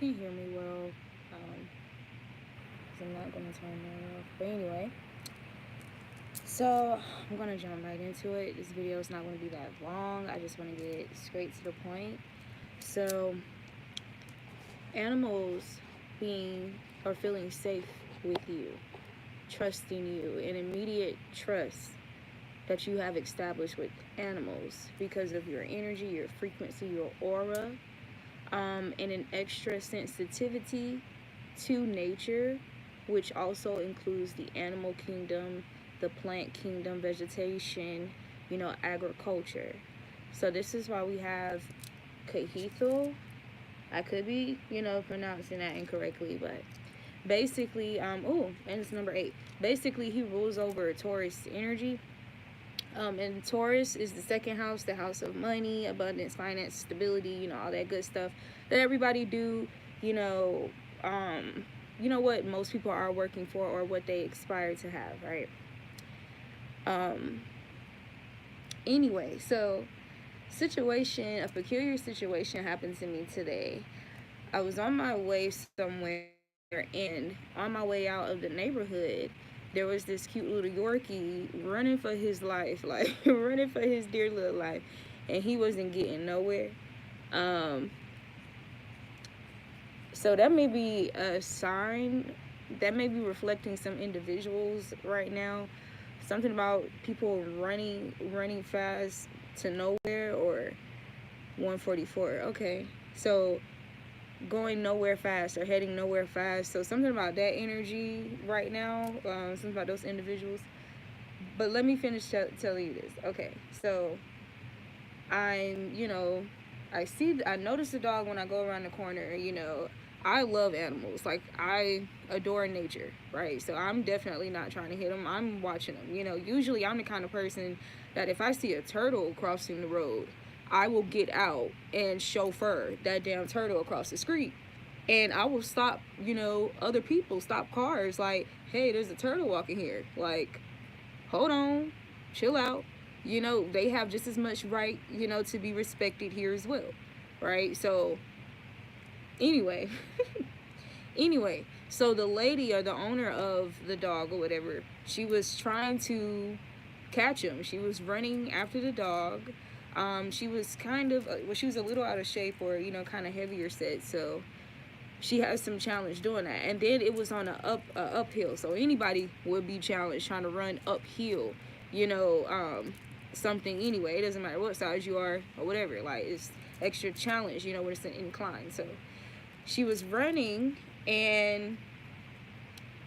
can hear me well. 'Cause I'm not gonna turn that off. But anyway, so I'm gonna jump right into it. This video is not gonna be that long. I just want to get straight to the point. So, animals being or feeling safe with you, trusting you, an immediate trust that you have established with animals because of your energy, your frequency, your aura, and an extra sensitivity to nature, which also includes the animal kingdom, the plant kingdom, vegetation, agriculture. So this is why we have Cahethel. I could be, pronouncing that incorrectly, but basically, and it's number 8. Basically, he rules over Taurus energy. And Taurus is the second house, the house of money, abundance, finance, stability, all that good stuff that everybody do, you know, what most people are working for or what they aspire to have, right? Anyway, so a peculiar situation happened to me today. I was on my way somewhere, and on my way out of the neighborhood, there was this cute little Yorkie running for his life, like running for his dear little life, and he wasn't getting nowhere. So that may be a sign, that may be reflecting some individuals right now. Something about people running fast to nowhere, or 144. Okay, so going nowhere fast or heading nowhere fast. So something about that energy right now, something about those individuals. But let me finish telling you this. Okay, so I'm, I notice the dog when I go around the corner. I love animals. Like, I adore nature, right? So I'm definitely not trying to hit them. I'm watching them. Usually I'm the kind of person that if I see a turtle crossing the road, I will get out and chauffeur that damn turtle across the street. And I will stop, other people, stop cars, like, hey, there's a turtle walking here. Like, hold on, chill out. They have just as much right, to be respected here as well, right? So, anyway, so the lady or the owner of the dog or whatever, she was trying to catch him. She was running after the dog. She was kind of, she was a little out of shape, or, kind of heavier set. So she has some challenge doing that. And then it was on a uphill. So anybody would be challenged trying to run uphill, something anyway. It doesn't matter what size you are or whatever. Like, it's extra challenge, when it's an incline. So she was running, and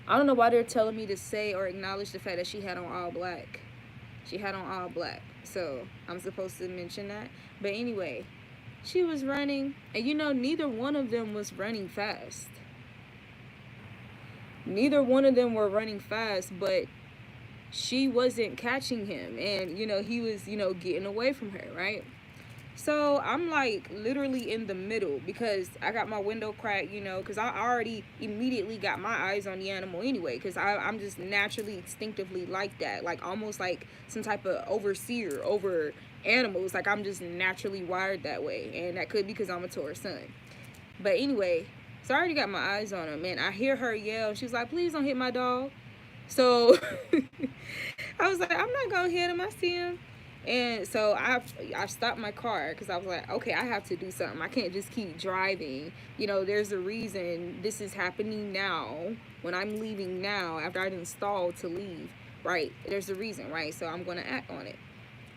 I don't know why they're telling me to say or acknowledge the fact that she had on all black. She had on all black. So I'm supposed to mention that. But anyway, she was running, and neither one of them was running fast. Neither one of them were running fast, but she wasn't catching him, and he was getting away from her, right? So I'm like literally in the middle, because I got my window cracked, because I already immediately got my eyes on the animal anyway, because I'm just naturally instinctively like that, like almost like some type of overseer over animals. Like, I'm just naturally wired that way, and that could be because I'm a Taurus sun. But anyway, so I already got my eyes on him, and I hear her yell. She was like, please don't hit my dog. So I was like, I'm not gonna hit him, I see him. And so I stopped my car, because I was like, okay, I have to do something. I can't just keep driving. There's a reason this is happening now, when I'm leaving now, after I've installed to leave, right? There's a reason, right? So I'm going to act on it.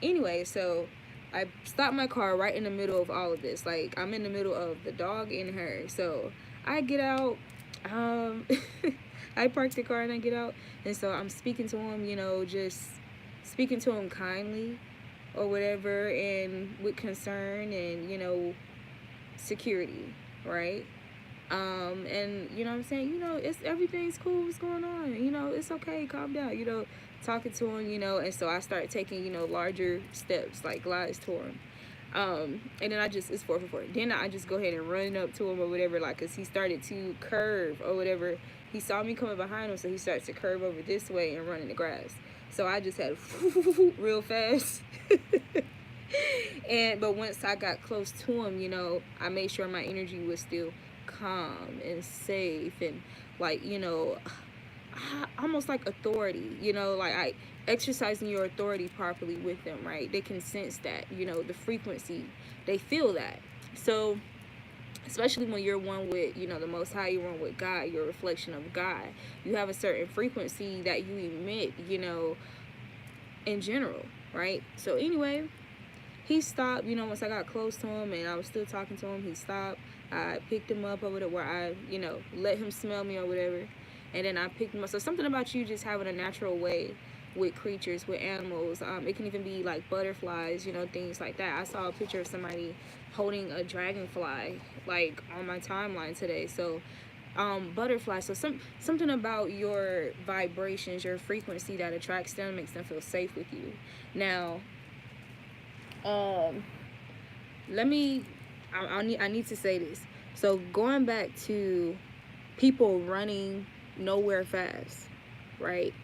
Anyway, so I stopped my car right in the middle of all of this. Like, I'm in the middle of the dog and her. So I get out. I park the car and I get out. And so I'm speaking to him, just speaking to him kindly or whatever, and with concern and, security, right? And what I'm saying, it's everything's cool, what's going on, it's okay, calm down, talking to him, and so I start taking, larger steps, like glides toward him. And then it's 4 for 4. Then I just go ahead and run up to him or whatever, like, cause he started to curve or whatever. He saw me coming behind him, so he starts to curve over this way and run in the grass. So I just had real fast. But once I got close to him, I made sure my energy was still calm and safe, and like, you know, almost like authority, you know, like I exercising your authority properly with them, right? They can sense that, you know, the frequency, they feel that. So especially when you're one with, you know, the Most High, you're one with God, you're a reflection of God, you have a certain frequency that you emit, you know, in general, right? So anyway, he stopped, you know, once I got close to him and I was still talking to him, he stopped. I picked him up over there where I, you know, let him smell me or whatever. And then I picked him up. So something about you just having a natural way with creatures, with animals. It can even be like butterflies, you know, things like that. I saw a picture of somebody holding a dragonfly like on my timeline today. So butterflies. So something about your vibrations, your frequency that attracts them, makes them feel safe with you. Now, let me, I need to say this. So going back to people running nowhere fast, right?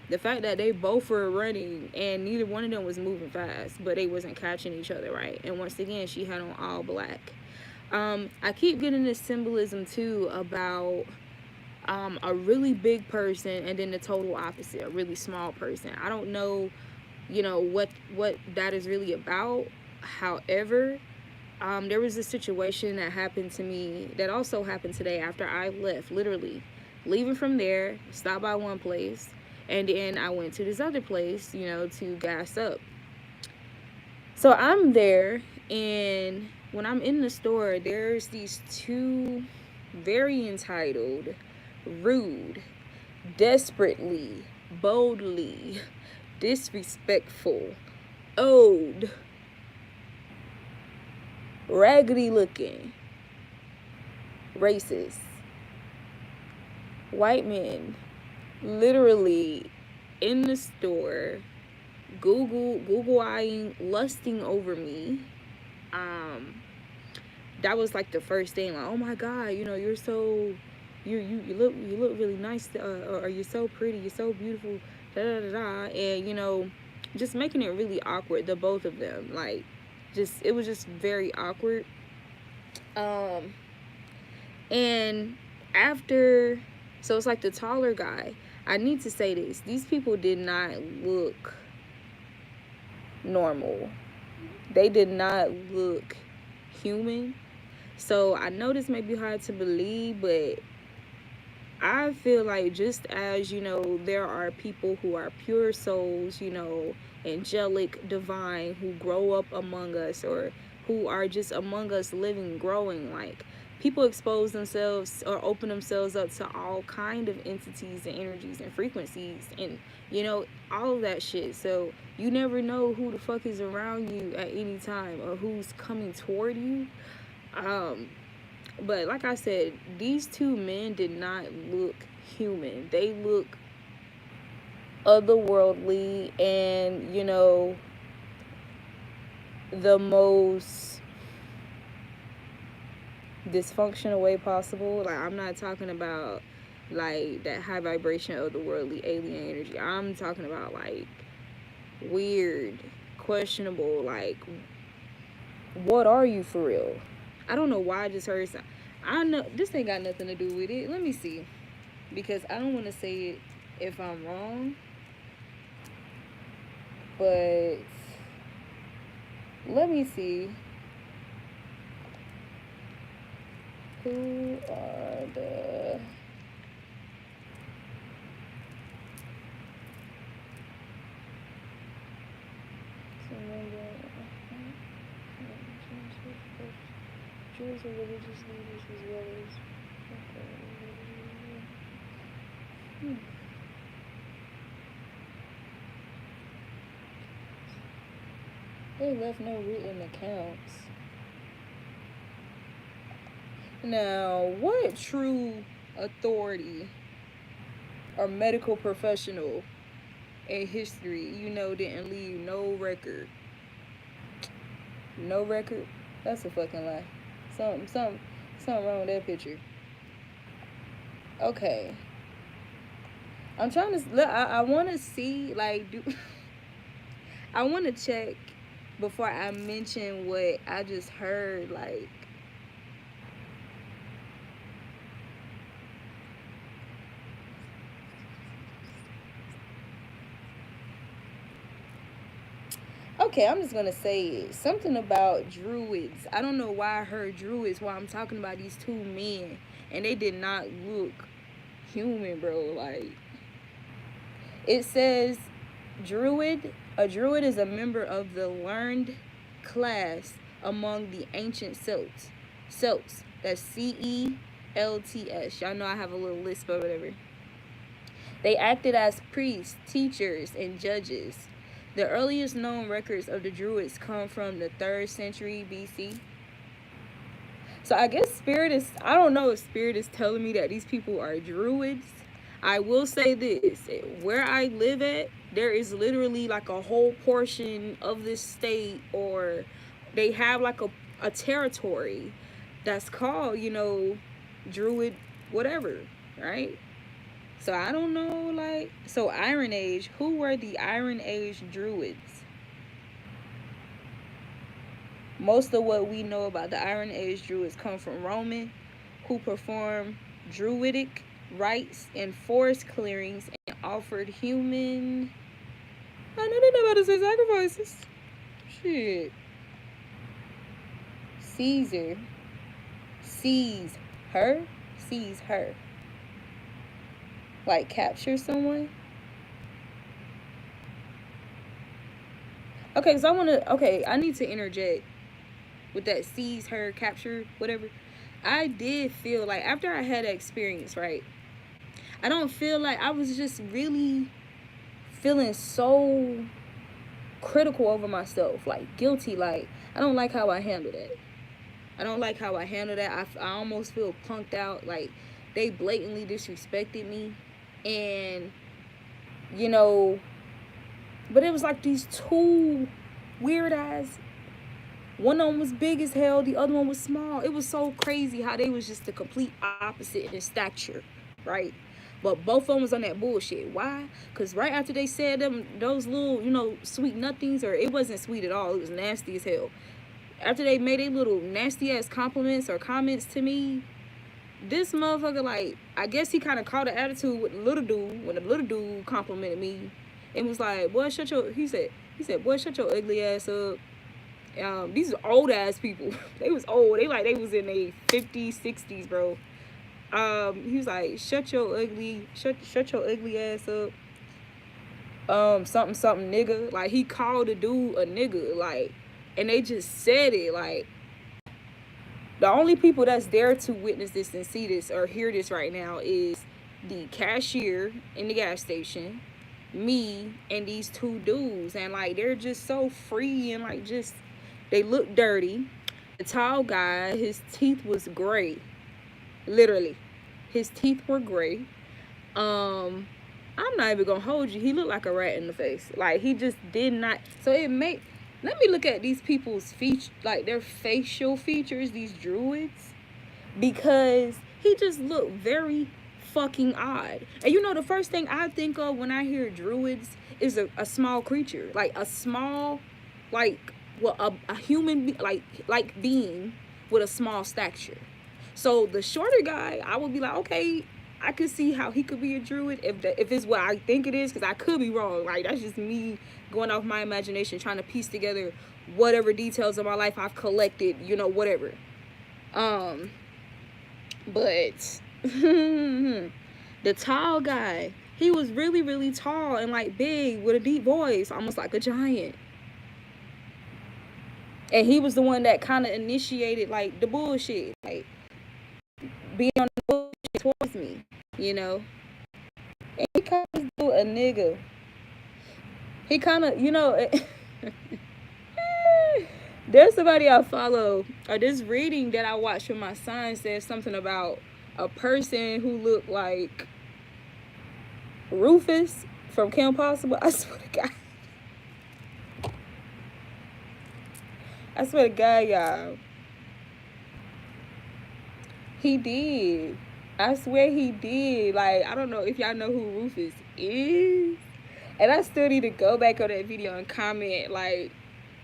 The fact that they both were running and neither one of them was moving fast, but they wasn't catching each other, right? And once again, she had on all black. I keep getting this symbolism too about a really big person and then the total opposite, a really small person. I don't know, you know, what that is really about. However, there was a situation that happened to me that also happened today after I left, literally leaving from there, stopped by one place, and then I went to this other place, you know, to gas up. So I'm there, and when I'm in the store, there's these two very entitled, rude, desperately, boldly, disrespectful, old, raggedy looking, racist, white men, literally in the store, Google-eyeing, lusting over me. That was like the first thing, like, oh my God, you know, you're so, you look really nice, or you're so pretty, you're so beautiful, da da da da, and you know, just making it really awkward, the both of them, like, just, it was just very awkward. And after, so it's like the taller guy, I need to say this, these people did not look normal. They did not look human. So I know this may be hard to believe, but I feel like just as, you know, there are people who are pure souls, you know, angelic, divine, who grow up among us, or who are just among us living, growing, like, people expose themselves or open themselves up to all kind of entities and energies and frequencies and, you know, all of that shit. So you never know who the fuck is around you at any time or who's coming toward you. But like I said, these two men did not look human. They look otherworldly and, you know, the most dysfunctional way possible. Like, I'm not talking about like that high vibration of the worldly alien energy. I'm talking about like weird, questionable, like, what are you for real? I don't know why I just heard some. I know this ain't got nothing to do with it. Let me see, because I don't want to say it if I'm wrong, but let me see. Who are the Jews or religious leaders as well as they left no written accounts. Now, what true authority or medical professional in history, you know, didn't leave no record? No record? That's a fucking lie. Something wrong with that picture. Okay. I'm trying to, I want to see, like, I want to check before I mention what I just heard, like, Okay, I'm just gonna say it. Something about druids. I don't know why I heard druids while I'm talking about these two men, and they did not look human, bro. Like, it says druid. A druid is a member of the learned class among the ancient Celts. Celts. That's CELTS. Y'all know I have a little lisp or whatever. They acted as priests, teachers, and judges. The earliest known records of the Druids come from the 3rd century BC. So I guess Spirit is, I don't know if Spirit is telling me that these people are Druids. I will say this, where I live at, there is literally like a whole portion of this state, or they have like a territory that's called, you know, Druid whatever, right? So I don't know, like, so Iron Age, who were the Iron Age Druids? Most of what we know about the Iron Age Druids come from Roman, who performed druidic rites in forest clearings and offered human. I know they're about to say sacrifices. Shit. Caesar sees her. Sees her. Like capture someone. Okay, so I want to. Okay, I need to interject with that sees her, capture, whatever. I did feel like after I had that experience, right? I don't feel like I was just really feeling so critical over myself, like guilty. Like, I don't like how I handled it. I don't like how I handled that. I almost feel punked out. Like, they blatantly disrespected me. And, you know, but it was like these two weird ass. One of them was big as hell. The other one was small. It was so crazy how they was just the complete opposite in stature, right? But both of them was on that bullshit. Why? Because right after they said them, those little, you know, sweet nothings, or it wasn't sweet at all. It was nasty as hell. After they made a little nasty ass compliments or comments to me, this motherfucker, like, I guess he kind of caught an attitude with the little dude when the little dude complimented me and was like, boy, shut your, he said, boy, shut your ugly ass up. These are old ass people. They was old. They was in their 50s, 60s, bro. He was like, shut your ugly ass up. Something nigga. Like, he called the dude a nigga. Like, and they just said it. Like, the only people that's there to witness this and see this or hear this right now is the cashier in the gas station, me, and these two dudes. And like, they're just so free and like just, they look dirty. The tall guy, his teeth was gray. Literally. His teeth were gray. I'm not even gonna hold you. He looked like a rat in the face. Like, he just did not. So it made. Let me look at these people's features, like their facial features, these druids, because he just looked very fucking odd. And you know, the first thing I think of when I hear druids is a small creature, like a small, like, well, a human like being with a small stature. So the shorter guy, I would be like, okay, I could see how he could be a druid if it's what I think it is, because I could be wrong. Like, that's just me going off my imagination, trying to piece together whatever details of my life I've collected, you know, whatever. But the tall guy, he was really, really tall and like big with a deep voice, almost like a giant. And he was the one that kind of initiated like the bullshit, like being on the bullshit towards me, you know. And he kind of do a nigga. He kind of, you know, there's somebody I follow, or this reading that I watched from my son says something about a person who looked like Rufus from Kim Possible. I swear to God. I swear to God, y'all. He did. I swear he did. Like, I don't know if y'all know who Rufus is. And I still need to go back on that video and comment, like,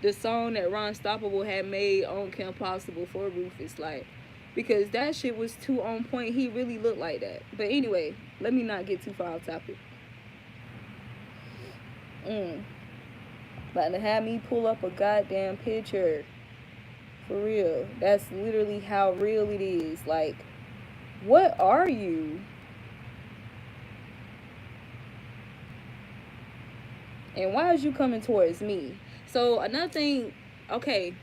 the song that Ron Stoppable had made on Kim Possible for Rufus. Like, because that shit was too on point. He really looked like that. But anyway, let me not get too far off topic. About to have me pull up a goddamn picture. For real. That's literally how real it is. Like, what are you? And why is you coming towards me? So another thing, okay,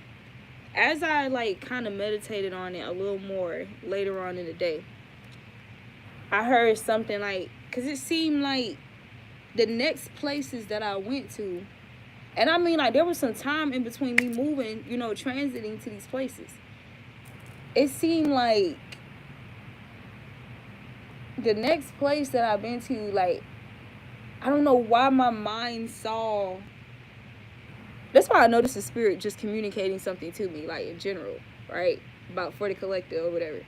as I like kind of meditated on it a little more later on in the day, I heard something like, because it seemed like the next places that I went to, and I mean, like, there was some time in between me moving, you know, transiting to these places. It seemed like the next place that I've been to, like, I don't know why my mind saw. That's why I know this is spirit just communicating something to me, like, in general, right? About for the collective or whatever.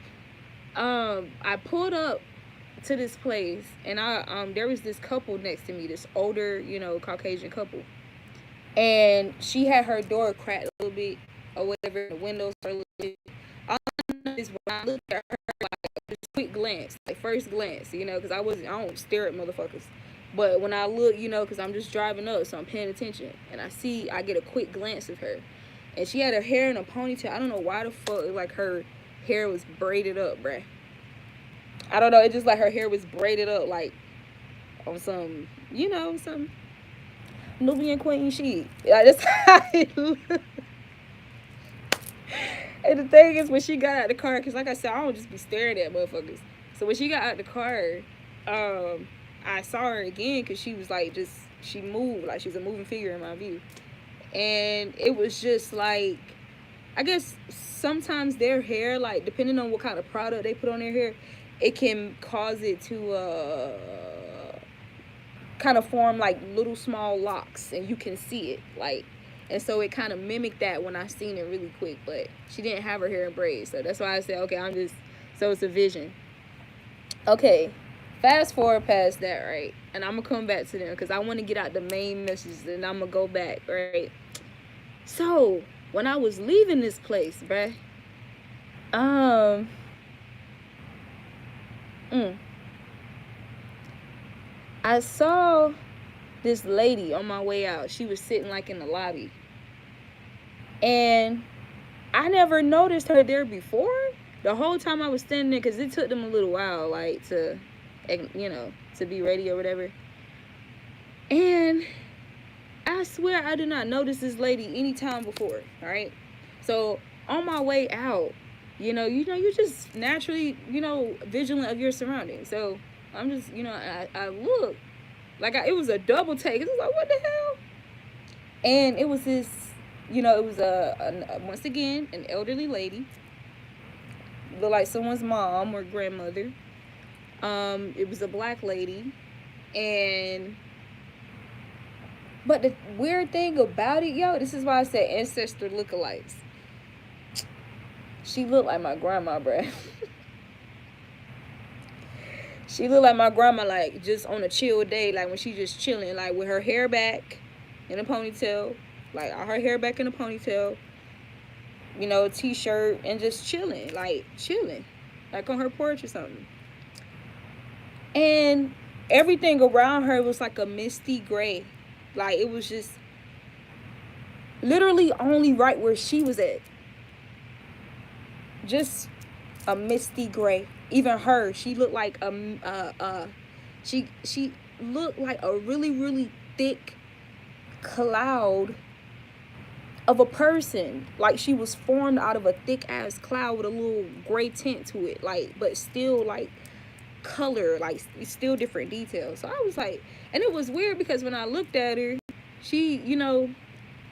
I pulled up to this place, and there was this couple next to me, this older, you know, Caucasian couple. And she had her door cracked a little bit or whatever, the windows were a little bit. All I know is when I looked at her, like, just quick glance, like first glance, you know, because I don't stare at motherfuckers. But when I look, you know, because I'm just driving up, so I'm paying attention, and I get a quick glance of her. And she had her hair in a ponytail. I don't know why the fuck, like, her hair was braided up, bruh. I don't know, it just like her hair was braided up, like, on some, you know, some Nubian queen shit. Like, that's how it looked. And the thing is, when she got out the car, because like I said, I don't just be staring at motherfuckers. So when she got out the car, I saw her again because she was like, she moved, like she was a moving figure in my view. And it was just like, I guess sometimes their hair, like, depending on what kind of product they put on their hair, it can cause it to kind of form like little small locks, and you can see it, like, and so it kind of mimicked that when I seen it really quick. But she didn't have her hair in braids, so that's why I said, okay, so it's a vision. Okay, fast forward past that, right? And I'm gonna come back to them because I want to get out the main messages, and I'm gonna go back, right? So when I was leaving this place, bruh, I saw this lady on my way out. She was sitting like in the lobby, and I never noticed her there before. The whole time I was standing there, because it took them a little while, like, to, you know, to be ready or whatever. And I swear I did not notice this lady any time before, all right? So on my way out, you know, you're just naturally, you know, vigilant of your surroundings. So I'm just, you know, I look like it was a double take. It was like, what the hell? And it was this, you know, it was once again an elderly lady, looked like someone's mom or grandmother. It was a black lady, but the weird thing about it, yo, this is why I said ancestor lookalikes. She looked like my grandma, bruh. She looked like my grandma, like, just on a chill day, like when she just chilling, like with her hair back in a ponytail, like her hair back in a ponytail, you know, t-shirt, and just chilling, like on her porch or something. And everything around her was like a misty gray. Like, it was just literally only right where she was at. Just a misty gray. Even her, she looked like she looked like a really, really thick cloud of a person. Like, she was formed out of a thick ass cloud with a little gray tint to it, like, but still like color, like still different details. So I was like, and it was weird because when I looked at her, she, you know,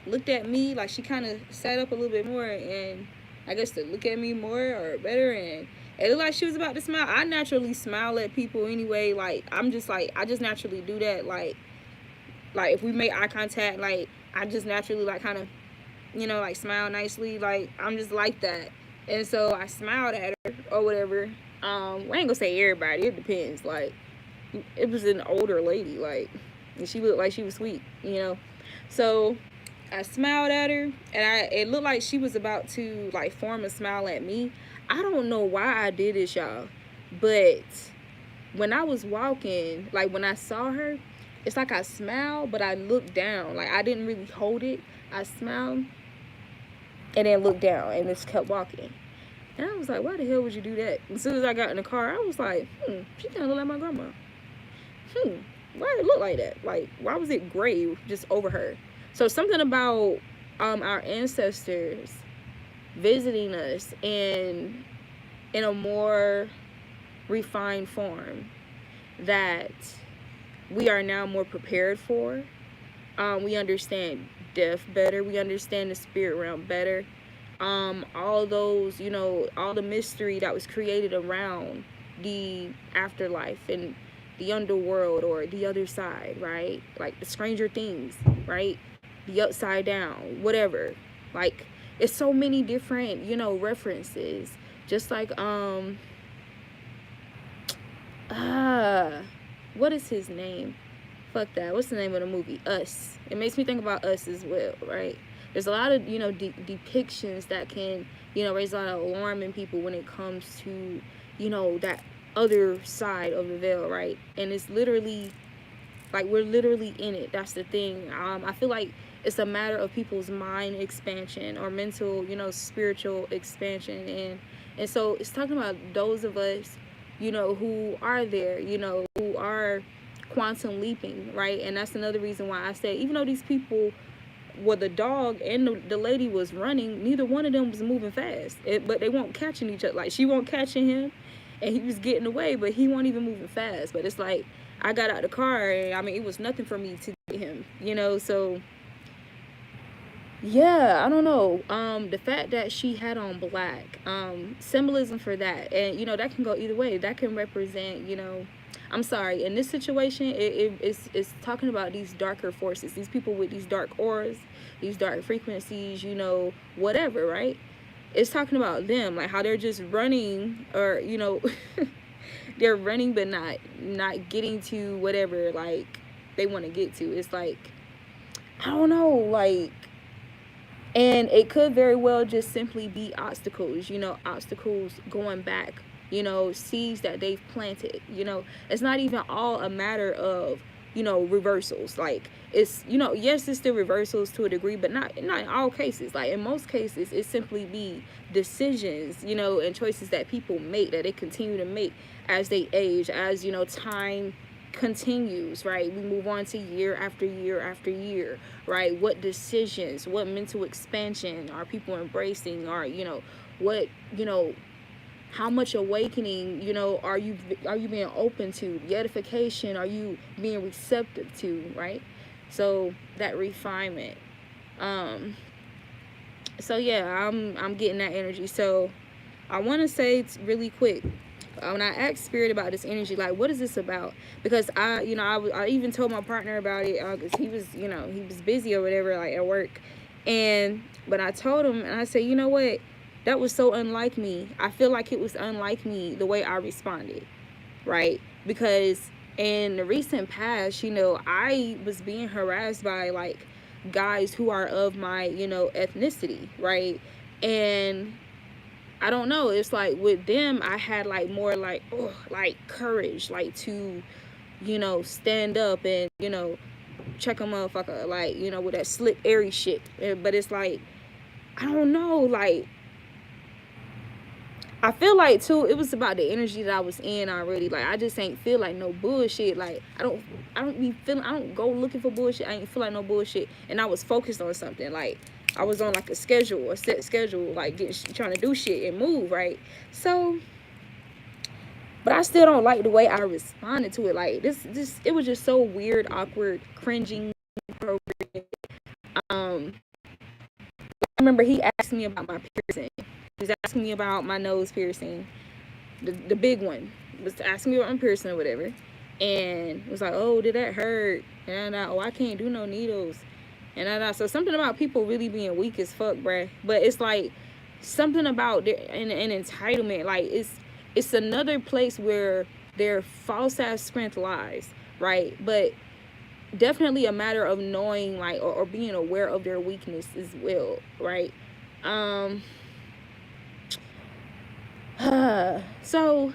looked at me, like she kind of sat up a little bit more, and I guess to look at me more or better, and it looked like she was about to smile. I naturally smile at people anyway. Like, I'm just like, I just naturally do that. Like if we make eye contact, like, I just naturally, like, kind of, you know, like, smile nicely. Like, I'm just like that. And so I smiled at her or whatever. I ain't gonna say everybody, it depends. Like, it was an older lady, like, and she looked like she was sweet, you know. So I smiled at her, and it looked like she was about to, like, form a smile at me. I don't know why I did this, y'all, but when I was walking, like, when I saw her, it's like I smiled, but I looked down. Like, I didn't really hold it. I smiled and then looked down and just kept walking. And I was like, why the hell would you do that? As soon as I got in the car, I was like, she kind of look like my grandma. Why did it look like that? Like, why was it gray just over her? So something about our ancestors visiting us in a more refined form that we are now more prepared for. We understand death better. We understand the spirit realm better. All those, all the mystery that was created around the afterlife and the underworld or the other side, right? Like the Stranger Things, right? The Upside Down, whatever. Like, it's so many different, references. Just like, what is his name? Fuck that. What's the name of the movie? Us. It makes me think about Us as well, right? There's a lot of, depictions that can, raise a lot of alarm in people when it comes to, that other side of the veil, right? And it's literally, like, we're literally in it. That's the thing. I feel like it's a matter of people's mind expansion or mental, spiritual expansion. And so it's talking about those of us, who are there, who are quantum leaping, right? And that's another reason why I say, even though these people, well, the dog and the lady was running, neither one of them was moving fast. But they weren't catching each other. Like, she wasn't catching him, and he was getting away, but he wasn't even moving fast. But it's like, I got out the car, and I mean, it was nothing for me to get him, so yeah, I don't know. The fact that she had on black, symbolism for that, and that can go either way. That can represent, I'm sorry, in this situation, it's talking about these darker forces, these people with these dark auras, these dark frequencies, whatever, right? It's talking about them, like how they're just running, or they're running but not getting to whatever, like, they want to get to. It's like, I don't know, like, and it could very well just simply be obstacles, obstacles going back, seeds that they've planted. It's not even all a matter of, reversals. Like, it's, yes, it's still reversals to a degree, but not in all cases. Like, in most cases, it simply be decisions, and choices that people make, that they continue to make as they age, as, time continues, right? We move on to year after year after year, right? What decisions, what mental expansion are people embracing? Or, what, how much awakening, are you being open to? The edification, are you being receptive to, right? So that refinement. So yeah, I'm getting that energy. So I want to say really quick, when I asked Spirit about this energy, like, what is this about? Because I even told my partner about it, because he was, he was busy or whatever, like, at work. But I told him, and I said, you know what? That was so unlike me. I feel like it was unlike me, the way I responded, right? Because in the recent past, I was being harassed by, like, guys who are of my, ethnicity, right? And I don't know. It's like with them, I had like more like, courage, like to, stand up and, check a motherfucker, like, with that slick, airy shit. But it's like, I don't know, like, I feel like too, it was about the energy that I was in already. Like, I just ain't feel like no bullshit. Like, I don't go looking for bullshit. I ain't feel like no bullshit. And I was focused on something. Like, I was on like a set schedule, like trying to do shit and move, right? So, but I still don't like the way I responded to it. Like, this, it was just so weird, awkward, cringing, inappropriate. I remember he asked me about my piercing. He was asking me about my nose piercing, the big one. He was asking me about my piercing or whatever, and was like, "Oh, did that hurt?" And I can't do no needles. And so something about people really being weak as fuck, bruh. But it's like something about an entitlement. Like, it's another place where their false ass strength lies, right? But definitely a matter of knowing, like, or being aware of their weakness as well, right? So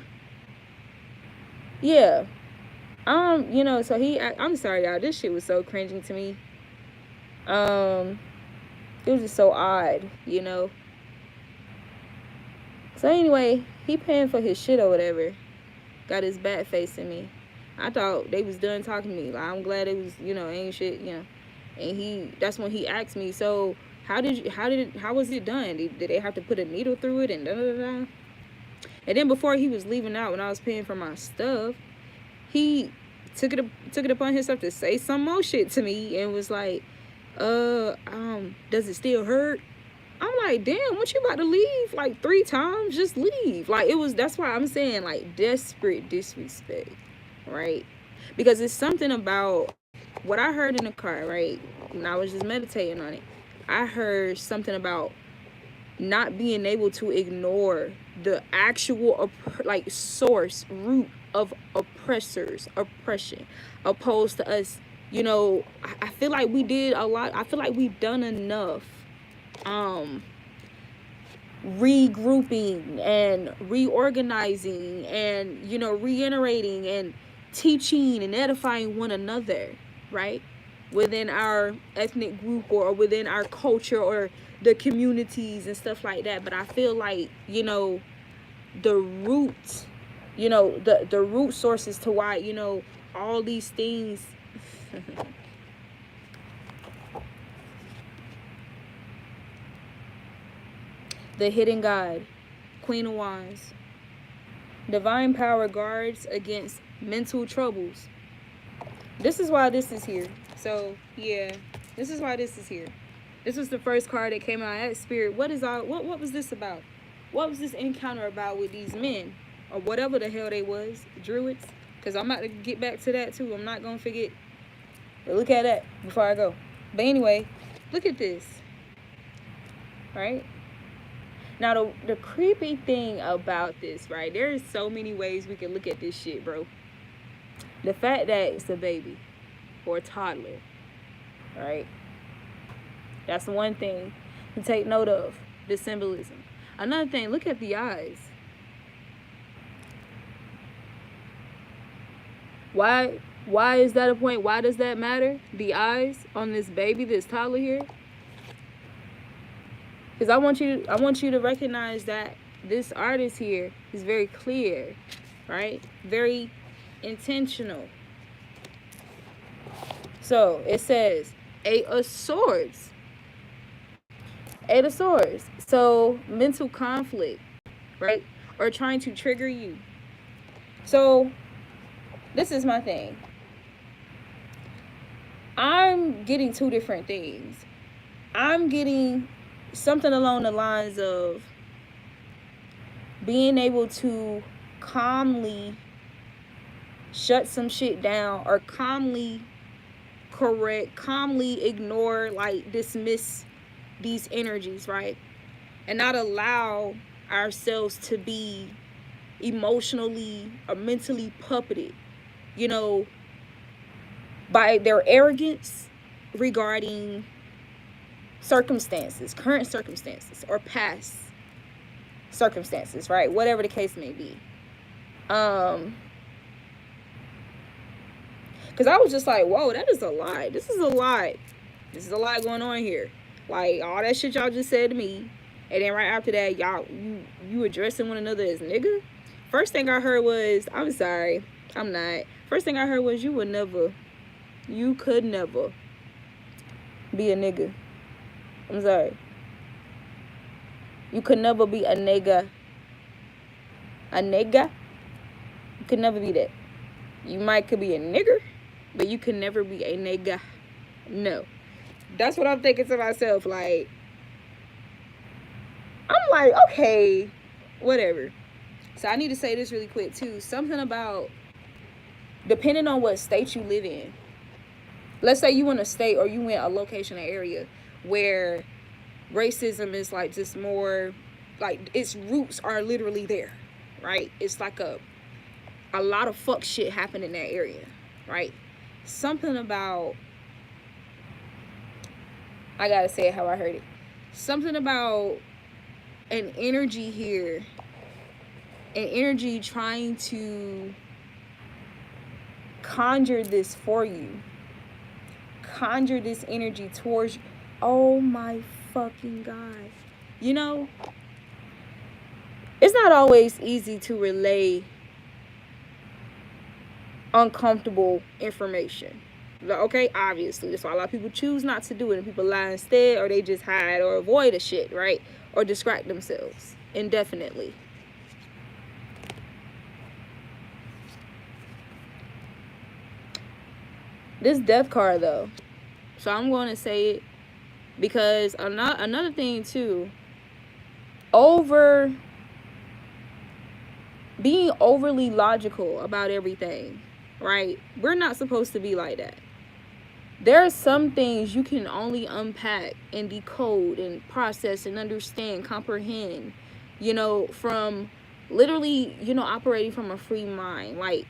yeah, You know, so I'm sorry, y'all. This shit was so cringing to me. It was just so odd, you know. So anyway, he paying for his shit or whatever. Got his bat facing me. I thought they was done talking to me. Like, I'm glad it was, you know, ain't shit, you know. And that's when he asked me, so how was it done? Did they have to put a needle through it and da da da? And then before he was leaving out, when I was paying for my stuff, he took it upon himself to say some more shit to me and was like, does it still hurt? I'm like, damn, what you about to leave like 3 times? Just leave. Like, that's why I'm saying, like, desperate disrespect, right? Because it's something about what I heard in the car, right? When I was just meditating on it, I heard something about not being able to ignore the actual like source root of oppression, opposed to us. You know, I feel like we did a lot. I feel like we've done enough regrouping and reorganizing and, you know, reiterating and teaching and edifying one another, right, within our ethnic group or within our culture or the communities and stuff like that. But I feel like, you know, the root, you know, the root sources to why, you know, all these things the hidden guide, Queen of Wands, divine power guards against mental troubles. This is why this is here. So yeah, this is why this is here. This was the first card that came out. At Spirit, what was this about? What was this encounter about with these men, or whatever the hell they was, druids? Because I'm about to get back to that too. I'm not gonna forget. But look at that before I go. But anyway, look at this. Right? Now, the creepy thing about this, right? There is so many ways we can look at this shit, bro. The fact that it's a baby or a toddler, right? That's one thing to take note of, the symbolism. Another thing, look at the eyes. Why is that a point? Why does that matter? The eyes on this baby, this toddler here. Because I want you to recognize that this artist here is very clear, right? Very intentional. So it says 8 of Swords. 8 of Swords. So mental conflict, right? Or trying to trigger you. So this is my thing. I'm getting 2 different things. I'm getting something along the lines of being able to calmly shut some shit down, or calmly correct, calmly ignore, like dismiss these energies, right? And not allow ourselves to be emotionally or mentally puppeted, you know, by their arrogance regarding circumstances, current circumstances, or past circumstances, right? Whatever the case may be. Because I was just like, whoa, that is a lot. This is a lot. This is a lot going on here. Like, all that shit y'all just said to me. And then right after that, y'all, you addressing one another as nigga. First thing I heard was, I'm sorry, I'm not. First thing I heard was, you could never be a nigga. I'm sorry. You could never be a nigga. A nigga? You could never be that. You could be a nigger, but you could never be a nigga. No. That's what I'm thinking to myself. Like, I'm like, okay, whatever. So I need to say this really quick too. Something about, depending on what state you live in. Let's say you in a state, or you in a location, an area where racism is like just more, like its roots are literally there, right? It's like a lot of fuck shit happen in that area, right? Something about, I gotta say it how I heard it. Something about an energy here, an energy trying to conjure this for you. Conjure this energy towards you. Oh my fucking God. You know, it's not always easy to relay uncomfortable information. Okay, obviously. That's why a lot of people choose not to do it, and people lie instead, or they just hide or avoid a shit, right? Or distract themselves indefinitely. This death card, though. So I'm going to say it because another thing, too. Being overly logical about everything, right? We're not supposed to be like that. There are some things you can only unpack and decode and process and understand, comprehend, you know, from literally, you know, operating from a free mind. Like,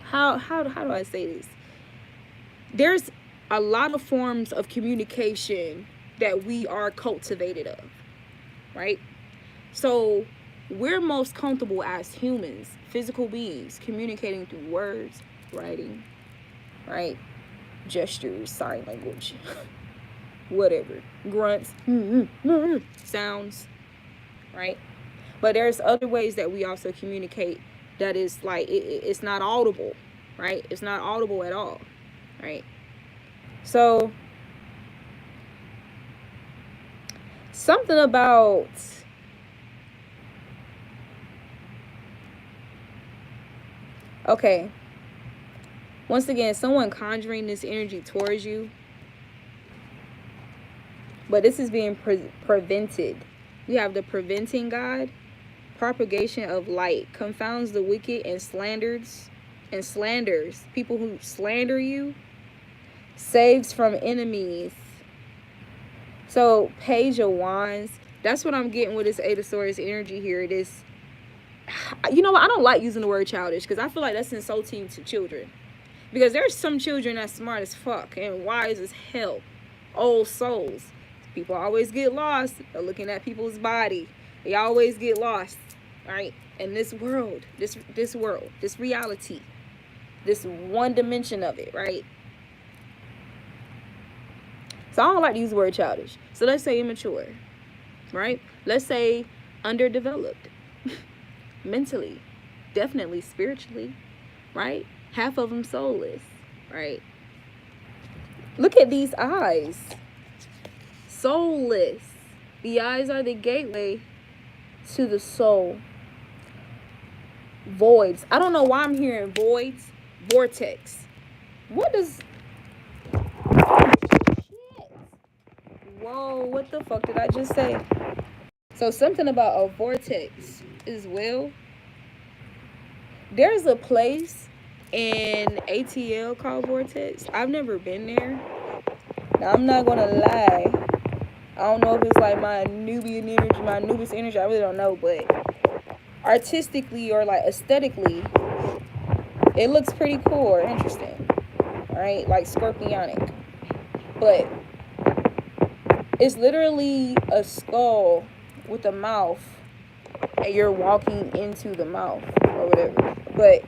how do I say this? There's a lot of forms of communication that we are cultivated of, right? So we're most comfortable as humans, physical beings, communicating through words, writing, right? Gestures, sign language, whatever, grunts, sounds, right? But there's other ways that we also communicate that is like, it's not audible, right? It's not audible at all, right? So something about okay, once again, someone conjuring this energy towards you, but this is being prevented. You have the preventing God. Propagation of light confounds the wicked and slanders people who slander you. Saves from enemies. So Page of Wands, that's what I'm getting with this Eight of Swords energy here. It is, you know what, I don't like using the word childish because I feel like that's insulting to children. Because there's some children that's smart as fuck and wise as hell. Old souls. People always get lost. They're looking at people's body. They always get lost, right? In this world, this world, this reality, this one dimension of it, right? So I don't like to use the word childish. So let's say immature, right? Let's say underdeveloped. Mentally, definitely spiritually, right? Half of them soulless, right? Look at these eyes. Soulless. The eyes are the gateway to the soul. Voids. I don't know why I'm hearing voids. Vortex. What does... Whoa, what the fuck did I just say? So something about a vortex as well. There's a place in ATL called Vortex. I've never been there. Now, I'm not gonna lie. I don't know if it's like my Nubian energy, my Anubis energy. I really don't know, but artistically or like aesthetically, it looks pretty cool or interesting, right? Like scorpionic, but it's literally a skull with a mouth, and you're walking into the mouth or whatever. But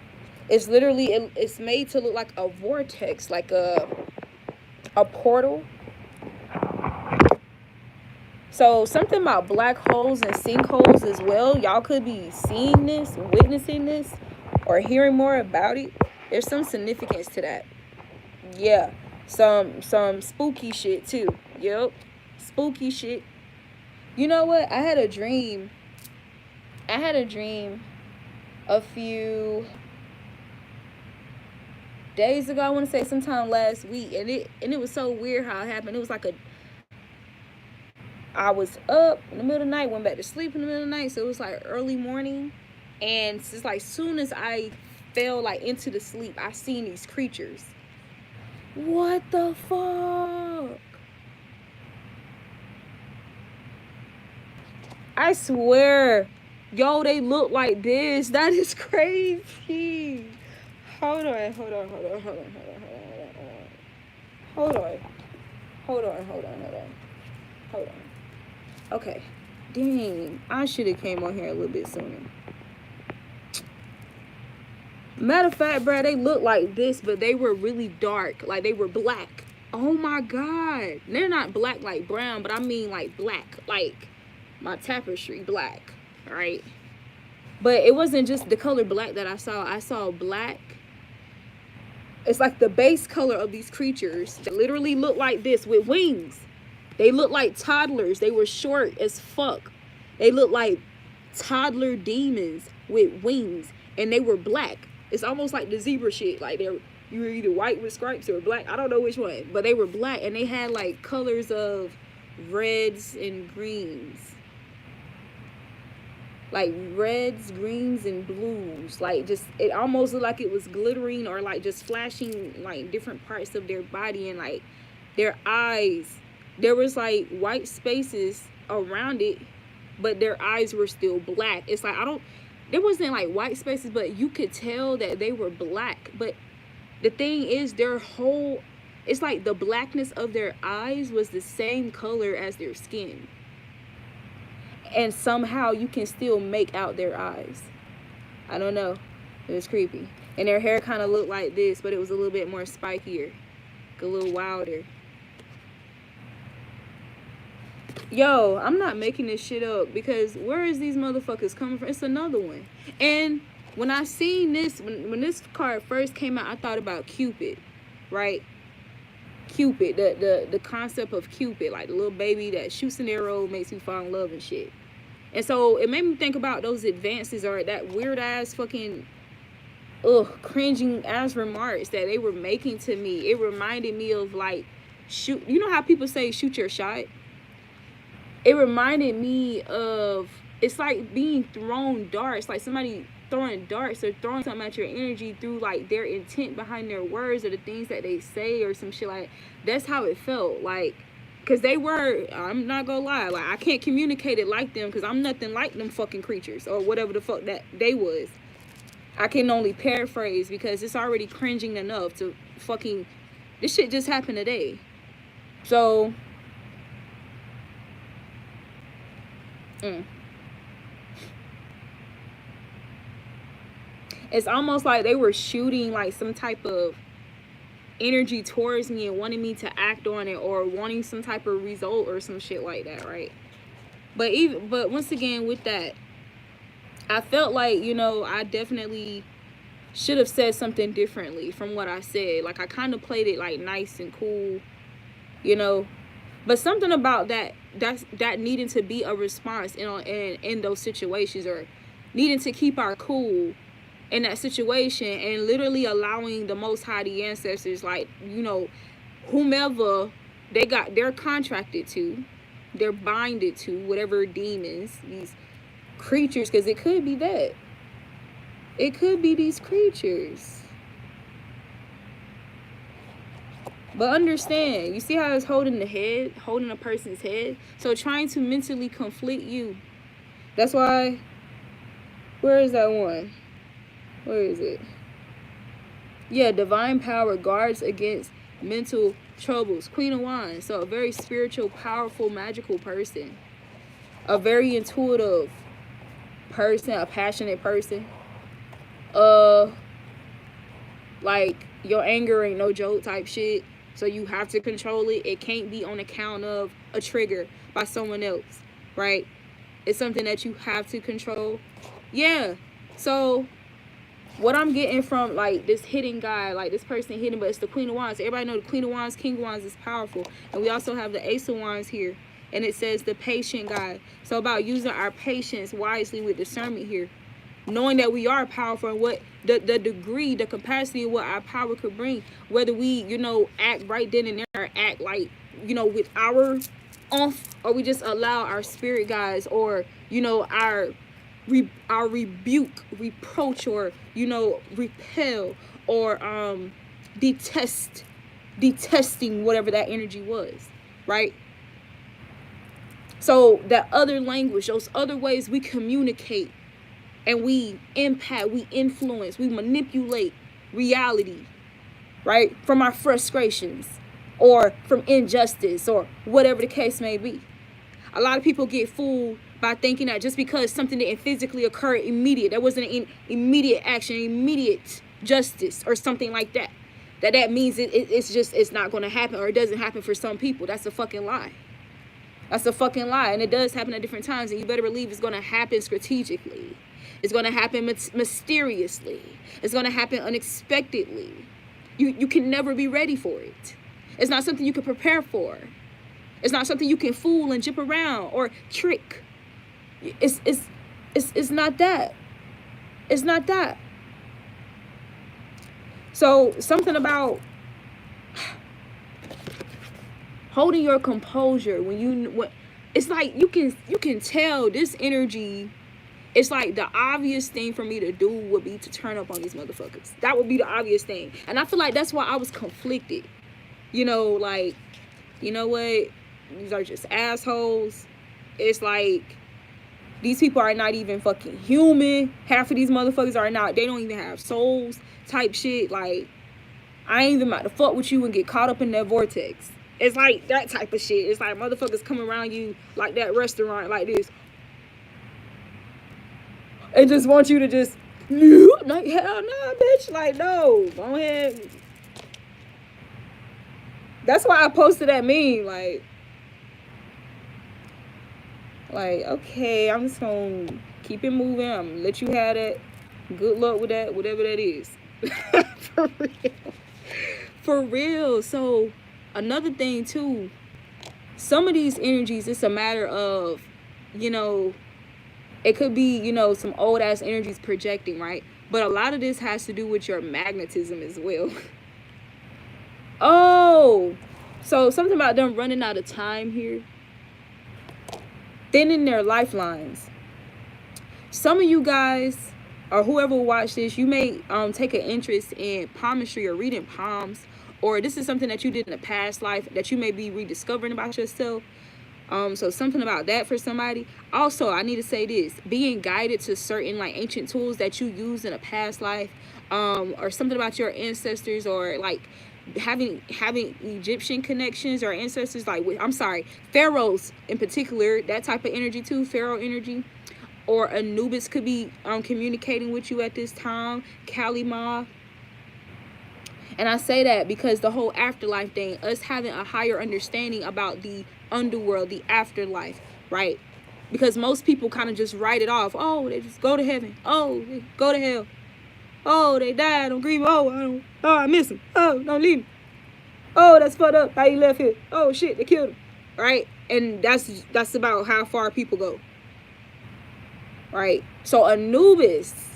it's literally, it's made to look like a vortex, like a portal. So something about black holes and sinkholes as well. Y'all could be seeing this, witnessing this, or hearing more about it. There's some significance to that. Yeah. Some spooky shit too. Yep. Spooky shit. You know what? I had a dream a few days ago. I want to say sometime last week, and it was so weird how it happened. It was like I was up in the middle of the night, went back to sleep in the middle of the night, so it was like early morning, and it's like soon as I fell like into the sleep, I seen these creatures. What the fuck? I swear, yo, they look like this. That is crazy. Hold on. Okay. Dang. I should have came on here a little bit sooner. Matter of fact, bro, they look like this, but they were really dark. Like, they were black. Oh my God. They're not black like brown, but I mean like black. Like my tapestry black, right? But it wasn't just the color black that I saw. I saw black. It's like the base color of these creatures that literally look like this with wings. They look like toddlers. They were short as fuck. They look like toddler demons with wings, and they were black. It's almost like the zebra shit. Like you were either white with stripes or black. I don't know which one, but they were black, and they had like colors of reds and greens, like reds, greens, and blues. Like, just, it almost looked like it was glittering or like just flashing like different parts of their body, and like their eyes. There was like white spaces around it, but their eyes were still black. It's like, there wasn't like white spaces, but you could tell that they were black. But the thing is, it's like the blackness of their eyes was the same color as their skin. And somehow you can still make out their eyes. I don't know. It was creepy. And their hair kind of looked like this, but it was a little bit more spikier, a little wilder. Yo, I'm not making this shit up, because where is these motherfuckers coming from? It's another one. And when I seen this, when this card first came out, I thought about Cupid, right? Cupid, the concept of Cupid, like the little baby that shoots an arrow, makes you fall in love and shit. And so it made me think about those advances, or that weird ass fucking cringing ass remarks that they were making to me. It reminded me of like, shoot, you know how people say shoot your shot? It reminded me of, it's like being thrown darts, like somebody throwing darts or throwing something at your energy through like their intent behind their words or the things that they say or some shit. Like, that's how it felt. Like, because they were, I'm not gonna lie, like, I can't communicate it like them, because I'm nothing like them fucking creatures or whatever the fuck that they was. I can only paraphrase, because it's already cringing enough to fucking, this shit just happened today. So it's almost like they were shooting like some type of energy towards me and wanting me to act on it, or wanting some type of result or some shit like that, right? But once again, with that, I felt like, you know, I definitely should have said something differently from what I said. Like, I kind of played it like nice and cool, you know, but something about that needing to be a response in those situations, or needing to keep our cool in that situation, and literally allowing the Most High, the ancestors, like, you know, whomever they're contracted to, they're binded to, whatever demons, these creatures, because it could be that. It could be these creatures. But understand, you see how it's holding a person's head? So trying to mentally conflict you. That's why, where is that one? Where is it? Yeah, divine power guards against mental troubles. Queen of Wands. So a very spiritual, powerful, magical person. A very intuitive person, a passionate person. Like, your anger ain't no joke type shit. So you have to control it. It can't be on account of a trigger by someone else, right? It's something that you have to control. Yeah. So what I'm getting from like this hidden guy, like this person hidden, but it's the Queen of Wands. Everybody know the Queen of Wands, King of Wands is powerful. And we also have the Ace of Wands here. And it says the patient guy. So about using our patience wisely with discernment here. Knowing that we are powerful, and what the degree, the capacity of what our power could bring. Whether we, you know, act right then and there, or act like, you know, with our off, or we just allow our spirit guides, or, you know, our rebuke, reproach, or, you know, repel, or detesting whatever that energy was, right? So that other language, those other ways we communicate, and we impact, we influence, we manipulate reality, right? From our frustrations, or from injustice, or whatever the case may be. A lot of people get fooled by thinking that just because something didn't physically occur immediate, there wasn't an immediate action, immediate justice or something like that, that means it's not going to happen, or it doesn't happen for some people. That's a fucking lie. That's a fucking lie. And it does happen at different times, and you better believe it's going to happen strategically. It's going to happen mysteriously. It's going to happen unexpectedly. You can never be ready for it. It's not something you can prepare for. It's not something you can fool and jip around or trick. It's not that. It's not that. So something about holding your composure when it's like you can tell this energy. It's like the obvious thing for me to do would be to turn up on these motherfuckers. That would be the obvious thing. And I feel like that's why I was conflicted. You know, like, you know what? These are just assholes. It's like, these people are not even fucking human. Half of these motherfuckers are not. They don't even have souls type shit. Like, I ain't even about to fuck with you and get caught up in that vortex. It's like that type of shit. It's like motherfuckers come around you like that restaurant like this. And just want you to just, like, hell nah, bitch. Like, no, go ahead. That's why I posted that meme. Like, okay, I'm just gonna keep it moving. I'm gonna let you have that. Good luck with that, whatever that is. For real. For real. So, another thing, too. Some of these energies, it's a matter of, you know, it could be, you know, some old ass energies projecting, right? But a lot of this has to do with your magnetism as well. Oh, so something about them running out of time here. Thinning their lifelines. Some of you guys, or whoever will watch this, you may take an interest in palmistry or reading palms, or this is something that you did in a past life that you may be rediscovering about yourself. So something about that for somebody. Also, I need to say this: being guided to certain like ancient tools that you used in a past life, or something about your ancestors, or like having Egyptian connections or ancestors, like pharaohs in particular, that type of energy too, pharaoh energy, or Anubis could be communicating with you at this time, Kalima. And I say that because the whole afterlife thing, us having a higher understanding about the underworld, the afterlife, right? Because most people kind of just write it off. Oh, they just go to heaven. Oh, they go to hell. Oh, they died. Don't grieve. Oh, I miss him. Oh, don't leave him. Oh, that's fucked up how he left here. Oh shit, they killed him. Right? And that's about how far people go. Right? So Anubis.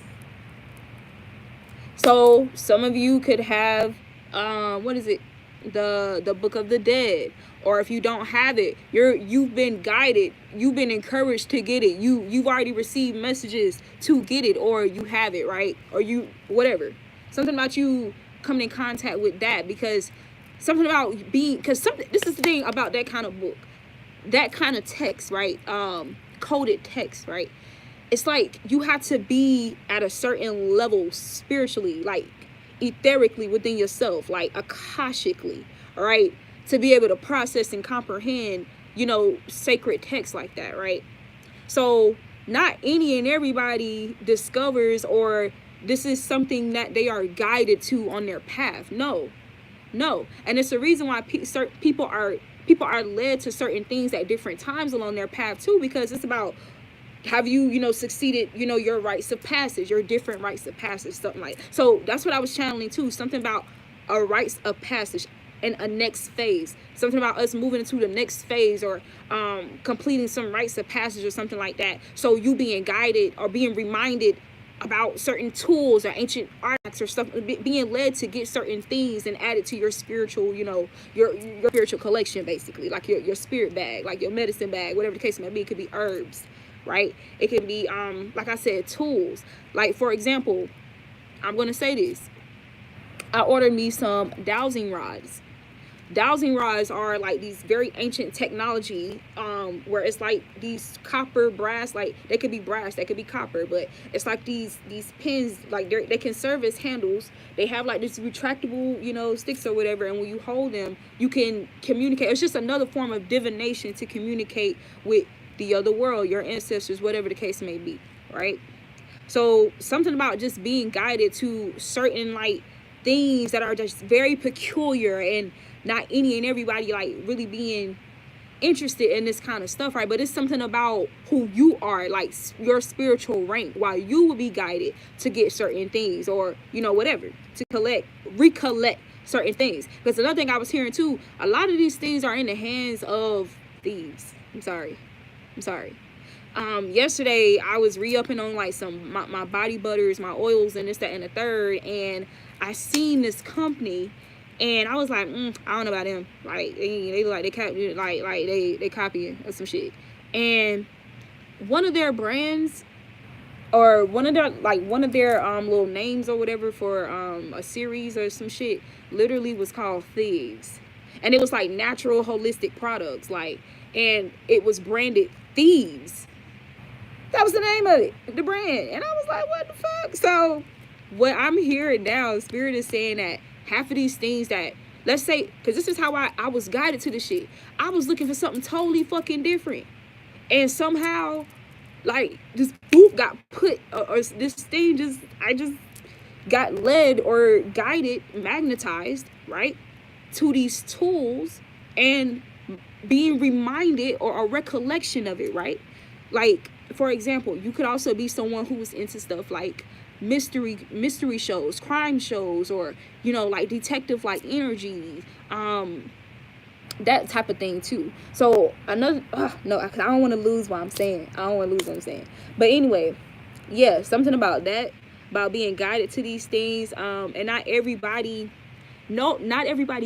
So some of you could have what is it? The Book of the Dead. Or if you don't have it, you've been guided, you've been encouraged to get it. You've already received messages to get it, or you have it, right? Or you whatever. Something about you coming in contact with that, because something about being, because this is the thing about that kind of book, that kind of text, right? Coded text, right? It's like you have to be at a certain level spiritually, like etherically within yourself, like akashically, all right, to be able to process and comprehend, you know, sacred texts like that, right? So not any and everybody discovers, or this is something that they are guided to on their path. No. And it's the reason why people are led to certain things at different times along their path too, because it's about, have you succeeded, your rites of passage, your different rites of passage, something like that. So that's what I was channeling too, something about a rites of passage and a next phase, something about us moving into the next phase, or completing some rites of passage or something like that. So you being guided or being reminded about certain tools or ancient artifacts or stuff, being led to get certain things and add it to your spiritual, your spiritual collection, basically, like your spirit bag, like your medicine bag, whatever the case may be. It could be herbs, right? It could be, like I said, tools. Like, for example, I'm going to say this. I ordered me some dowsing rods. Dowsing rods are like these very ancient technology, where it's like these copper, brass, like they could be brass, they could be copper, but it's like these pins, like they can serve as handles. They have like this retractable, sticks or whatever, and when you hold them, you can communicate. It's just another form of divination to communicate with the other world, your ancestors, whatever the case may be, right? So something about just being guided to certain like things that are just very peculiar, and not any and everybody like really being interested in this kind of stuff, right? But it's something about who you are, like your spiritual rank, why you will be guided to get certain things, or you know, whatever, to recollect certain things. Because another thing I was hearing too, a lot of these things are in the hands of thieves. I'm sorry. Yesterday I was re-upping on like some my body butters, my oils, and this, that, and the third, and I seen this company, and I was like, I don't know about them. Like they look like they copying or some shit. And one of their brands, or one of their little names or whatever for a series or some shit, literally was called Thieves, and it was like natural holistic products, like, and it was branded Thieves. That was the name of it, the brand. And I was like, what the fuck? So what I'm hearing now, Spirit is saying that half of these things that, let's say, because this is how I was guided to this shit. I was looking for something totally fucking different. And somehow, like, this boop got put, or this thing I just got led or guided, magnetized, right, to these tools, and being reminded, or a recollection of it, right? Like, for example, you could also be someone who was into stuff like mystery shows, crime shows, or, you know, like detective like energy, that type of thing too. So another, no, I don't want to lose what I'm saying. But anyway, yeah, something about that, about being guided to these things, and not everybody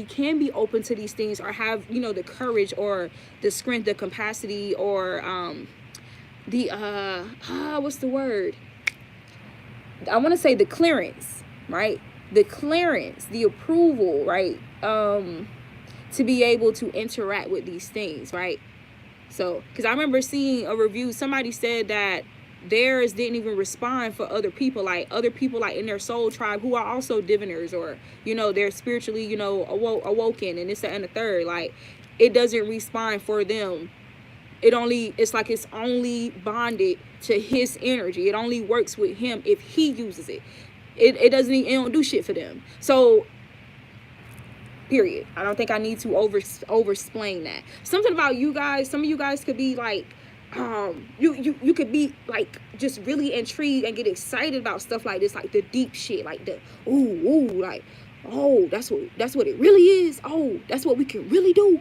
can be open to these things, or have, you know, the courage, or the strength, the capacity, or what's the word? I want to say the clearance, right? The clearance, the approval, right? To be able to interact with these things, right? So, because I remember seeing a review, somebody said that theirs didn't even respond for other people like in their soul tribe, who are also diviners, or, you know, they're spiritually, you know, awoken, and this, that, and the third. Like, it doesn't respond for them. It's like it's only bonded to his energy. It only works with him if he uses it. It don't do shit for them. So, period. I don't think I need to over explain that. Something about you guys, some of you guys could be like, you could be like just really intrigued and get excited about stuff like this, like the deep shit, like the ooh, like, oh, that's what it really is. Oh, that's what we can really do.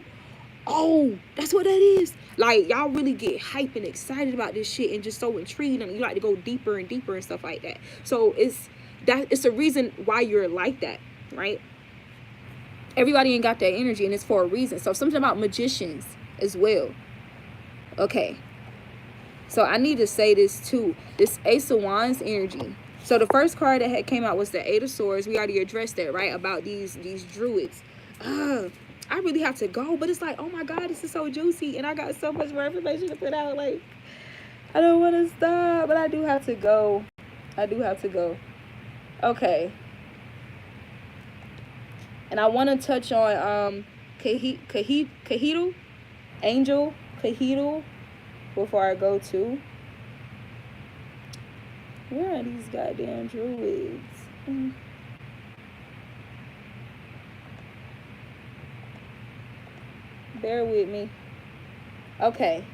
Oh, that's what that is. Like, y'all really get hype and excited about this shit, and just so intrigued, and you like to go deeper and deeper and stuff like that. So it's a reason why you're like that, right? Everybody ain't got that energy, and it's for a reason. So something about magicians as well. Okay, so I need to say this too. This Ace of Wands energy. So the first card that had came out was the Eight of Swords. We already addressed that, right? About these druids. I really have to go, but it's like, oh my God, this is so juicy, and I got so much more information to put out. Like, I don't want to stop, but I do have to go. Okay. And I want to touch on Cahethel, Angel Cahethel, before I go to. Where are these goddamn druids? Bear with me. Okay.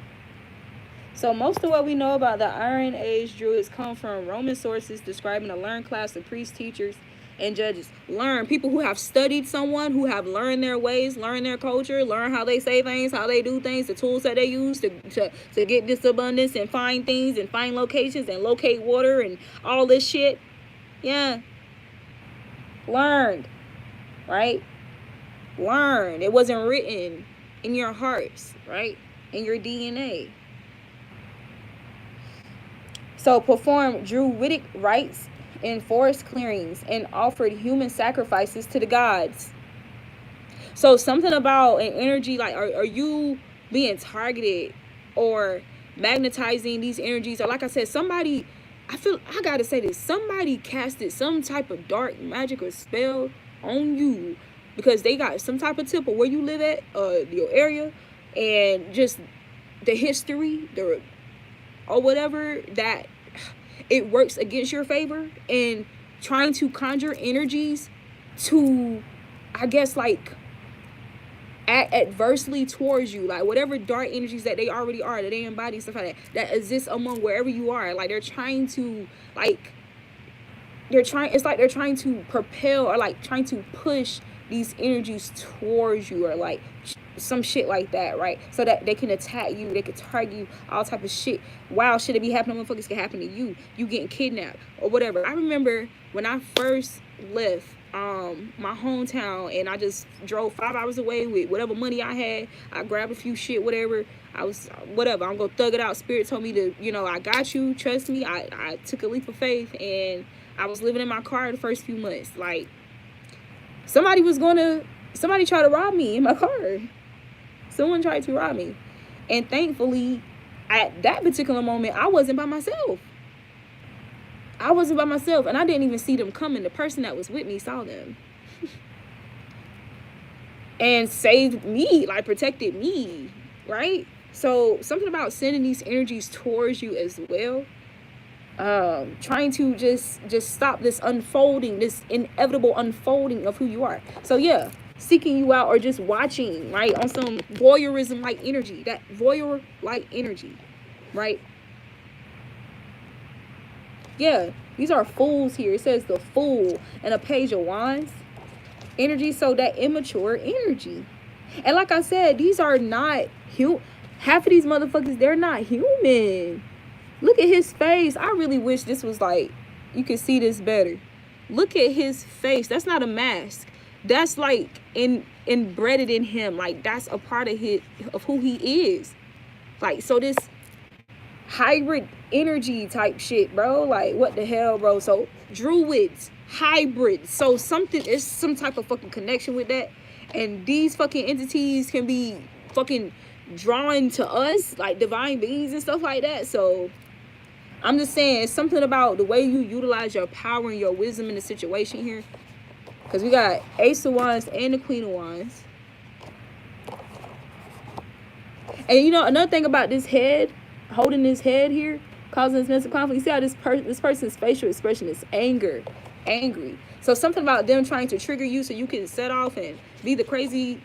So most of what we know about the Iron Age druids come from Roman sources describing a learned class of priests, teachers, and judges. People who have studied someone, who have learned their ways, learned their culture, learned how they say things, how they do things, the tools that they use to get this abundance, and find things, and find locations, and locate water, and all this shit. Yeah. Learned. Right? Learned. It wasn't written in your hearts, right? In your DNA. So performed druidic rites in forest clearings and offered human sacrifices to the gods. So something about an energy, like, are you being targeted or magnetizing these energies? Or like I said, I gotta say this, somebody casted some type of dark magic or spell on you, because they got some type of tip of where you live at, your area, and just the history, or whatever, that it works against your favor, and trying to conjure energies to, I guess, like, act adversely towards you, like whatever dark energies that they already are, that they embody, stuff like that exists among wherever you are. Like, they're trying to, like, it's like they're trying to propel, or like trying to push these energies towards you, or like some shit like that, right? So that they can attack you, they can target you, all type of shit. Wow, shit that be happening, motherfuckers, can happen to you getting kidnapped or whatever. I remember when I first left my hometown, and I just drove 5 hours away with whatever money I had. I grabbed a few shit, whatever. I'm gonna thug it out. Spirit told me to, I got you, trust me. I took a leap of faith, and I was living in my car the first few months. Like, somebody tried to rob me in my car. Someone tried to rob me. And thankfully, at that particular moment, I wasn't by myself. And I didn't even see them coming. The person that was with me saw them. And saved me, like protected me, right? So something about sending these energies towards you as well. Trying to just stop this unfolding, this inevitable unfolding of who you are. So yeah, seeking you out, or just watching, right, on some voyeurism like energy, that voyeur like energy, right? Yeah, these are fools here. It says the Fool and a Page of Wands energy. So that immature energy. And like I said, these are not human. Half of these motherfuckers, they're not human. Look at his face. I really wish this was like, you could see this better. Look at his face. That's not a mask. That's like embedded in him. Like, that's a part of who he is. Like, so this hybrid energy type shit, bro. Like, what the hell, bro? So druids, hybrids. So something is some type of fucking connection with that. And these fucking entities can be fucking drawn to us, like divine beings and stuff like that. So I'm just saying, it's something about the way you utilize your power and your wisdom in the situation here. Because we got Ace of Wands and the Queen of Wands. And another thing about this head, holding this head here, causing this mental conflict. You see how this person's facial expression is angry. So something about them trying to trigger you so you can set off and be the crazy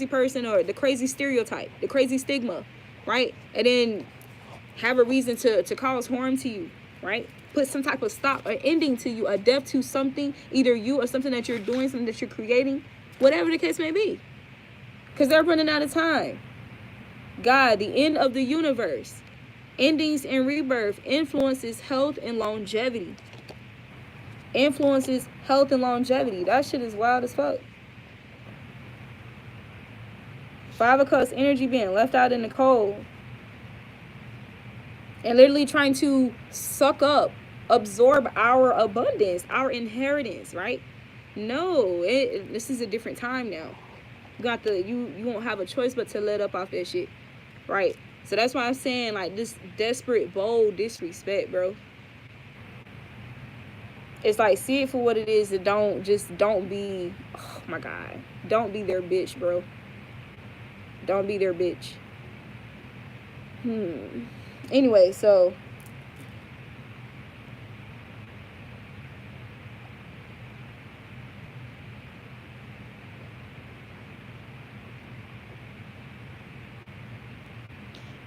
person, or the crazy stereotype, the crazy stigma, right? And then have a reason to cause harm to you, right? Put some type of stop or ending to you, a death to something, either you or something that you're doing, something that you're creating, whatever the case may be. Because they're running out of time. God, the end of the universe, endings and rebirth, influences health and longevity. That shit is wild as fuck. 5 of Cups energy being left out in the cold. And literally trying to suck up, absorb our abundance, our inheritance, right? No, this is a different time now. You won't have a choice but to let up off that shit, right? So that's why I'm saying, like, this desperate, bold disrespect, bro. It's like, see it for what it is, and don't be, oh my God, don't be their bitch, bro. Don't be their bitch. Anyway, so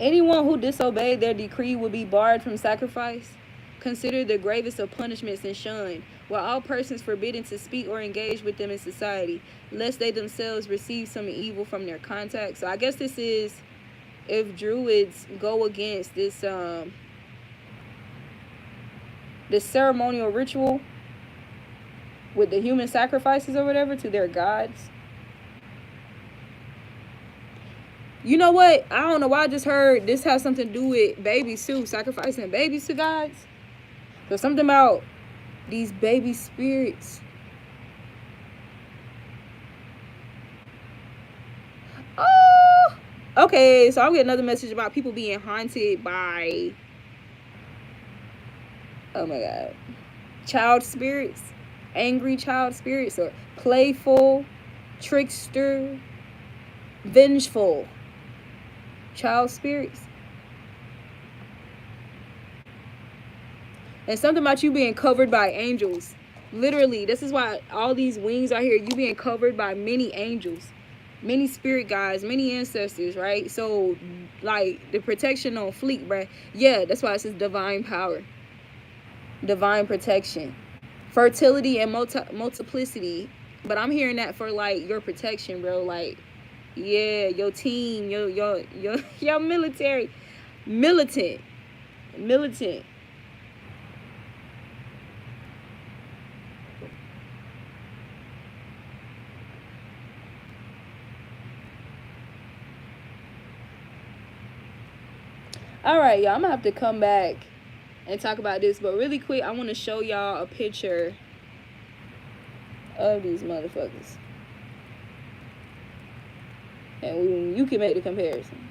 anyone who disobeyed their decree will be barred from sacrifice, considered the gravest of punishments, and shunned, while all persons forbidden to speak or engage with them in society, lest they themselves receive some evil from their contact. So I guess this is if druids go against this this ceremonial ritual with the human sacrifices or whatever to their gods. You know what? I don't know why I just heard this has something to do with babies too, sacrificing babies to gods. So something about these baby spirits. Oh, okay. So I'll get another message about people being haunted by, oh my God, child spirits, angry child spirits, or playful, trickster, vengeful. child spirits. And something about you being covered by angels. Literally, this is why all these wings out here, you being covered by many angels, many spirit guides, many ancestors, right? So, like, the protection on fleek, right? Yeah, that's why it says divine power, divine protection, fertility, and multiplicity. But I'm hearing that for, like, your protection, bro. Like, yeah, your team, your military, militant. All right, y'all, I'm gonna have to come back and talk about this, but really quick, I want to show y'all a picture of these motherfuckers, and you can make the comparison.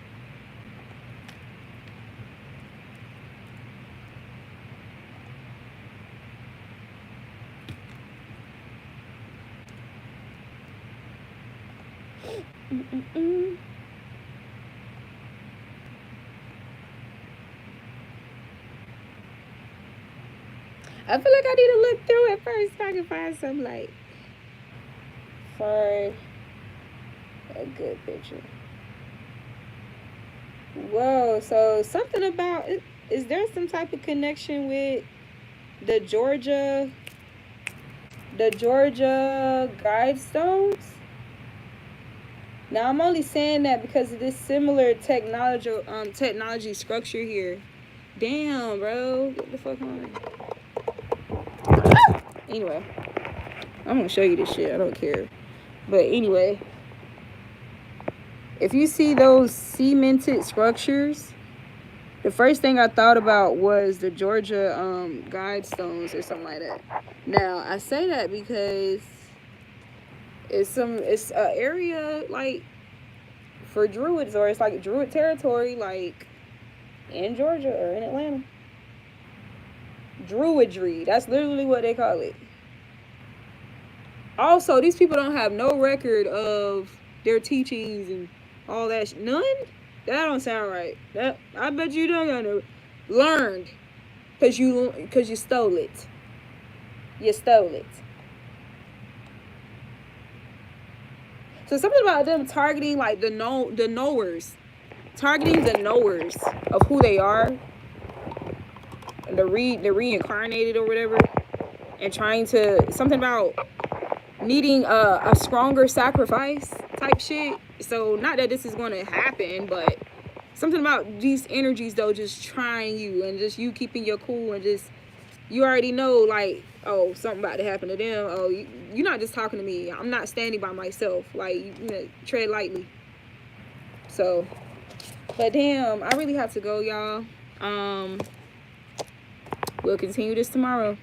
I feel like I need to look through it first so I can find some, like, for a good picture. Whoa, so something about it. Is there some type of connection with the Georgia guidestones? Now I'm only saying that because of this similar technology structure here. Damn, bro, get the fuck on. Anyway, I'm gonna show you this shit. I don't care. But anyway, if you see those cemented structures, the first thing I thought about was the Georgia guidestones or something like that. Now I say that because it's an area like for druids, or it's like druid territory, like in Georgia or in Atlanta. Druidry, that's literally what they call it. Also, these people don't have no record of their teachings and all that. None? That don't sound right. That, I bet you don't got no learned, because you stole it. You stole it. So something about them targeting, like, the knowers, targeting the knowers of who they are, the reincarnated or whatever, and trying to, something about needing a stronger sacrifice type shit. So not that this is going to happen, but something about these energies though, just trying you, and just you keeping your cool, and just, you already know, like, oh, something about to happen to them. Oh, you're not just talking to me. I'm not standing by myself. Like, you know, tread lightly. So, but damn, I really have to go, y'all. We'll continue this tomorrow.